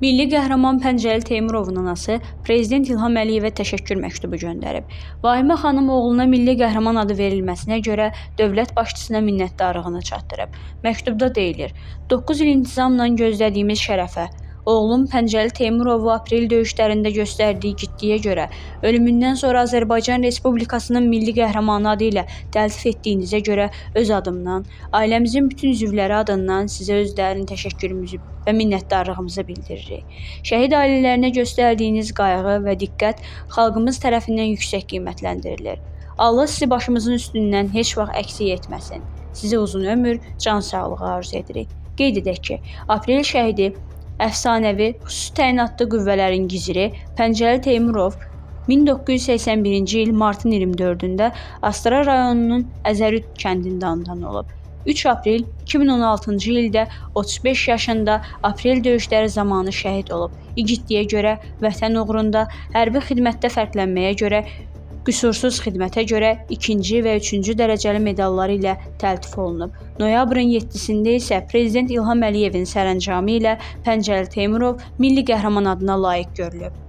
Milli qəhrəman Pəncəli Teymurovun anası Prezident İlham Əliyevə təşəkkür məktubu göndərib. Vahimə xanım oğluna milli qəhrəman adı verilməsinə görə dövlət başçısına minnətdarlığını çatdırıb. Məktubda deyilir: 9 il intizamla gözlədiyimiz şərəfə, oğlum Pəncəli Teymurovu aprel döyüşlərində göstərdiyi igidliyə görə ölümündən sonra Azərbaycan Respublikasının milli qəhrəmanı adı ilə təltif etdiyinizə görə öz adımdan, ailəmizin bütün üzvləri adından sizə öz dərin təşəkkürümüzü və minnətdarlığımızı bildiririk. Şəhid ailələrinə göstərdiyiniz qayğı və diqqət xalqımız tərəfindən yüksək qiymətləndirilir. Allah sizi başımızın üstündən heç vaxt əksik etməsin. Sizə uzun ömür, can sağlığı arzu edirik. Qeyd edək ki, aprel şəhidi əfsanəvi xüsusi təyinatlı qüvvələrin giziri Pəncəli Teymurov 1981-ci il martın 24-də Astara rayonunun Əzərüd kəndində anadan olub. 3 aprel 2016-cı ildə 35 yaşında aprel döyüşləri zamanı şəhid olub. İgidliyə görə, vətən uğrunda, hərbi xidmətdə fərqlənməyə görə, qüsursuz xidmətə görə 2-ci və 3-cü dərəcəli medalları ilə təltif olunub. Noyabrın 7-sində isə Prezident İlham Əliyevin sərəncamı ilə Pəncəli Teymurov milli qəhrəman adına layiq görülüb.